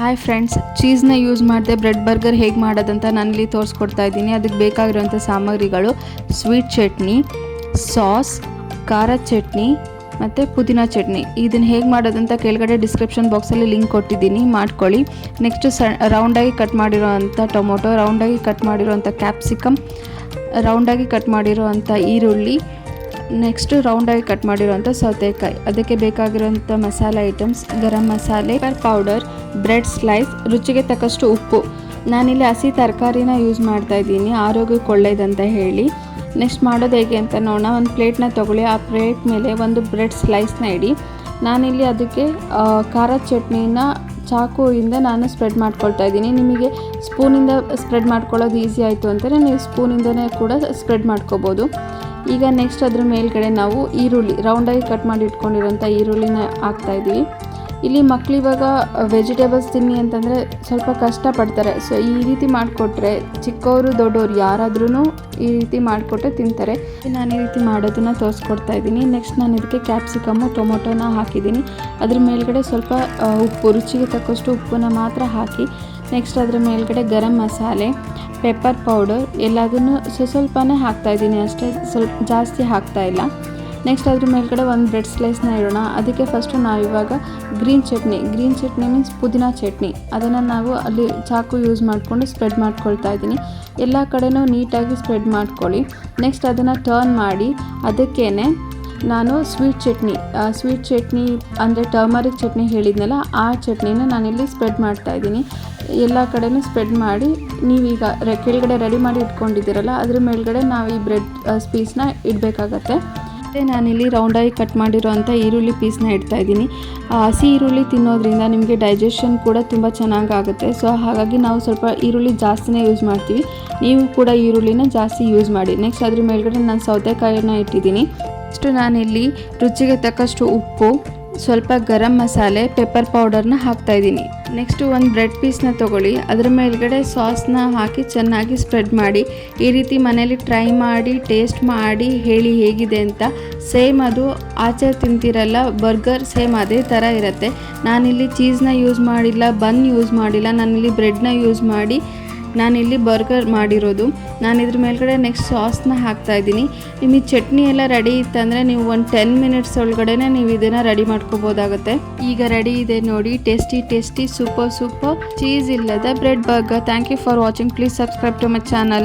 Hi friends, ಚೀಸ್ನ use ಮಾಡದೆ bread burger ಹೇಗೆ ಮಾಡೋದಂತ ನಾನಿಲ್ಲಿ ತೋರಿಸ್ಕೊಡ್ತಾ ಇದ್ದೀನಿ. ಅದಕ್ಕೆ ಬೇಕಾಗಿರುವಂಥ ಸಾಮಗ್ರಿಗಳು ಸ್ವೀಟ್ ಚಟ್ನಿ, ಸಾಸ್, ಖಾರದ ಚಟ್ನಿ ಮತ್ತು ಪುದೀನ ಚಟ್ನಿ. ಇದನ್ನು ಹೇಗೆ ಮಾಡೋದಂತ ಕೆಳಗಡೆ ಡಿಸ್ಕ್ರಿಪ್ಷನ್ ಬಾಕ್ಸಲ್ಲಿ ಲಿಂಕ್ ಕೊಟ್ಟಿದ್ದೀನಿ, ಮಾಡ್ಕೊಳ್ಳಿ. ನೆಕ್ಸ್ಟು ರೌಂಡಾಗಿ ಕಟ್ ಮಾಡಿರೋವಂಥ ಟೊಮೊಟೊ, ರೌಂಡಾಗಿ ಕಟ್ ಮಾಡಿರೋವಂಥ ಕ್ಯಾಪ್ಸಿಕಮ್, ರೌಂಡಾಗಿ ಕಟ್ ಮಾಡಿರೋವಂಥ ಈರುಳ್ಳಿ, ನೆಕ್ಸ್ಟು ರೌಂಡಾಗಿ ಕಟ್ ಮಾಡಿರೋವಂಥ ಸೌತೆಕಾಯಿ. ಅದಕ್ಕೆ ಬೇಕಾಗಿರೋಂಥ ಮಸಾಲೆ items: garam masala, pepper powder, bread slice, ರುಚಿಗೆ ತಕ್ಕಷ್ಟು ಉಪ್ಪು. ನಾನಿಲ್ಲಿ ಹಸಿ ತರಕಾರಿನ ಯೂಸ್ ಮಾಡ್ತಾ ಇದ್ದೀನಿ, ಆರೋಗ್ಯಕ್ಕೆ ಒಳ್ಳೇದಂತ ಹೇಳಿ. ನೆಕ್ಸ್ಟ್ ಮಾಡೋದು ಹೇಗೆ ಅಂತ ನೋಡೋಣ. ಒಂದು ಪ್ಲೇಟ್ನ ತೊಗೊಳ್ಳಿ, ಆ ಪ್ಲೇಟ್ ಮೇಲೆ ಒಂದು ಬ್ರೆಡ್ ಸ್ಲೈಸ್ನ ಇಡಿ. ನಾನಿಲ್ಲಿ ಅದಕ್ಕೆ ಖಾರದ ಚಟ್ನಿನ ಚಾಕುವಿಂದ ನಾನು ಸ್ಪ್ರೆಡ್ ಮಾಡ್ಕೊಳ್ತಾ ಇದ್ದೀನಿ. ನಿಮಗೆ ಸ್ಪೂನಿಂದ ಸ್ಪ್ರೆಡ್ ಮಾಡ್ಕೊಳ್ಳೋದು ಈಸಿ ಆಯಿತು ಅಂತಲೇ ನೀವು ಸ್ಪೂನಿಂದನೇ ಕೂಡ ಸ್ಪ್ರೆಡ್ ಮಾಡ್ಕೋಬೋದು. ಈಗ ನೆಕ್ಸ್ಟ್ ಅದ್ರ ಮೇಲ್ಗಡೆ ನಾವು ಈರುಳ್ಳಿ, ರೌಂಡಾಗಿ ಕಟ್ ಮಾಡಿ ಇಟ್ಕೊಂಡಿರೋಂಥ ಈರುಳ್ಳಿನ ಹಾಕ್ತಾಯಿದ್ದೀವಿ. ಇಲ್ಲಿ ಮಕ್ಕಳು ಇವಾಗ ವೆಜಿಟೇಬಲ್ಸ್ ತಿನ್ನಿ ಅಂತಂದರೆ ಸ್ವಲ್ಪ ಕಷ್ಟಪಡ್ತಾರೆ. ಸೊ ಈ ರೀತಿ ಮಾಡಿಕೊಟ್ರೆ ಚಿಕ್ಕವರು ದೊಡ್ಡವರು ಯಾರಾದ್ರೂ ಈ ರೀತಿ ಮಾಡಿಕೊಟ್ರೆ ತಿಂತಾರೆ. ನಾನು ಈ ರೀತಿ ಮಾಡೋದನ್ನು ತೋರಿಸ್ಕೊಡ್ತಾ ಇದ್ದೀನಿ. ನೆಕ್ಸ್ಟ್ ನಾನು ಇದಕ್ಕೆ ಕ್ಯಾಪ್ಸಿಕಮ್ಮು, ಟೊಮೊಟೊನ ಹಾಕಿದ್ದೀನಿ. ಅದ್ರ ಮೇಲ್ಗಡೆ ಸ್ವಲ್ಪ ಉಪ್ಪು, ರುಚಿಗೆ ತಕ್ಕಷ್ಟು ಉಪ್ಪನ್ನ ಮಾತ್ರ ಹಾಕಿ. ನೆಕ್ಸ್ಟ್ ಅದರ ಮೇಲ್ಗಡೆ ಗರಂ ಮಸಾಲೆ, ಪೆಪ್ಪರ್ ಪೌಡರ್ ಎಲ್ಲದನ್ನು ಸ್ವಲ್ಪನೇ ಹಾಕ್ತಾಯಿದ್ದೀನಿ ಅಷ್ಟೇ, ಸ್ವಲ್ಪ ಜಾಸ್ತಿ ಹಾಕ್ತಾಯಿಲ್ಲ. ನೆಕ್ಸ್ಟ್ ಅದ್ರ ಮೇಲ್ಗಡೆ ಒಂದು ಬ್ರೆಡ್ ಸ್ಲೈಸ್ನ ಇಡೋಣ. ಅದಕ್ಕೆ ಫಸ್ಟು ನಾವಿವಾಗ ಗ್ರೀನ್ ಚಟ್ನಿ ಮೀನ್ಸ್ ಪುದೀನ ಚಟ್ನಿ, ಅದನ್ನು ನಾವು ಅಲ್ಲಿ ಚಾಕು ಯೂಸ್ ಮಾಡಿಕೊಂಡು ಸ್ಪ್ರೆಡ್ ಮಾಡ್ಕೊಳ್ತಾ ಇದ್ದೀನಿ. ಎಲ್ಲ ಕಡೆನೂ ನೀಟಾಗಿ ಸ್ಪ್ರೆಡ್ ಮಾಡ್ಕೊಳ್ಳಿ. ನೆಕ್ಸ್ಟ್ ಅದನ್ನು ಟರ್ನ್ ಮಾಡಿ ಅದಕ್ಕೇ ನಾನು ಸ್ವೀಟ್ ಚಟ್ನಿ ಅಂದರೆ ಟರ್ಮರಿಕ್ ಚಟ್ನಿ ಹೇಳಿದ್ನಲ್ಲ, ಆ ಚಟ್ನಿನ ನಾನಿಲ್ಲಿ ಸ್ಪ್ರೆಡ್ ಮಾಡ್ತಾಯಿದ್ದೀನಿ. ಎಲ್ಲ ಕಡೆನೂ ಸ್ಪ್ರೆಡ್ ಮಾಡಿ ನೀವೀಗ ಕೆಳಗಡೆ ರೆಡಿ ಮಾಡಿ ಇಟ್ಕೊಂಡಿದ್ದೀರಲ್ಲ, ಅದ್ರ ಮೇಲ್ಗಡೆ ನಾವು ಈ ಬ್ರೆಡ್ ಪೀಸ್ನ ಇಡಬೇಕಾಗತ್ತೆ. ಮತ್ತು ನಾನಿಲ್ಲಿ ರೌಂಡಾಗಿ ಕಟ್ ಮಾಡಿರೋವಂಥ ಈರುಳ್ಳಿ ಪೀಸ್ನ ಇಡ್ತಾಯಿದ್ದೀನಿ. ಹಸಿ ಈರುಳ್ಳಿ ತಿನ್ನೋದ್ರಿಂದ ನಿಮಗೆ ಡೈಜೆಷನ್ ಕೂಡ ತುಂಬ ಚೆನ್ನಾಗಾಗುತ್ತೆ. ಸೊ ಹಾಗಾಗಿ ನಾವು ಸ್ವಲ್ಪ ಈರುಳ್ಳಿ ಜಾಸ್ತಿನೇ ಯೂಸ್ ಮಾಡ್ತೀವಿ. ನೀವು ಕೂಡ ಈರುಳ್ಳಿನ ಜಾಸ್ತಿ ಯೂಸ್ ಮಾಡಿ. ನೆಕ್ಸ್ಟ್ ಅದ್ರ ಮೇಲ್ಗಡೆ ನಾನು ಸೌತೆಕಾಯಿನ ಇಟ್ಟಿದ್ದೀನಿ. ನೆಕ್ಸ್ಟು ನಾನಿಲ್ಲಿ ರುಚಿಗೆ ತಕ್ಕಷ್ಟು ಉಪ್ಪು, ಸ್ವಲ್ಪ ಗರಂ ಮಸಾಲೆ, ಪೆಪ್ಪರ್ ಪೌಡರ್ನ ಹಾಕ್ತಾಯಿದ್ದೀನಿ. ನೆಕ್ಸ್ಟು ಒಂದು ಬ್ರೆಡ್ ಪೀಸ್ನ ತೊಗೊಳ್ಳಿ, ಅದರ ಮೇಲ್ಗಡೆ ಸಾಸ್ನ ಹಾಕಿ ಚೆನ್ನಾಗಿ ಸ್ಪ್ರೆಡ್ ಮಾಡಿ. ಈ ರೀತಿ ಮನೇಲಿ ಟ್ರೈ ಮಾಡಿ ಟೇಸ್ಟ್ ಮಾಡಿ ಹೇಳಿ ಹೇಗಿದೆ ಅಂತ. ಸೇಮ್ ಅದು ಆಚೆ ತಿಂತಿರಲ್ಲ ಬರ್ಗರ್, ಸೇಮ್ ಅದೇ ಥರ ಇರುತ್ತೆ. ನಾನಿಲ್ಲಿ ಚೀಸ್ನ ಯೂಸ್ ಮಾಡಿಲ್ಲ, ಬನ್ ಯೂಸ್ ಮಾಡಿಲ್ಲ, ನಾನಿಲ್ಲಿ ಬ್ರೆಡ್ನ ಯೂಸ್ ಮಾಡಿ ನಾನಿಲ್ಲಿ ಬರ್ಗರ್ ಮಾಡಿರೋದು. ನಾನು ಇದ್ರ ಮೇಲ್ಗಡೆ ನೆಕ್ಸ್ಟ್ ಸಾಸ್ನ ಹಾಕ್ತಾಯಿದ್ದೀನಿ. ನಿಮಗೆ ಚಟ್ನಿ ಎಲ್ಲ ರೆಡಿ ಇತ್ತಂದರೆ ನೀವು ಒಂದು 10 ಮಿನಿಟ್ಸ್ ಒಳಗಡೆ ನೀವು ಇದನ್ನು ರೆಡಿ ಮಾಡ್ಕೋಬೋದಾಗುತ್ತೆ. ಈಗ ರೆಡಿ ಇದೆ ನೋಡಿ, ಟೇಸ್ಟಿ ಸೂಪರ್ ಚೀಸ್ ಇಲ್ಲದ bread burger. Thank you for watching. Please subscribe to my channel.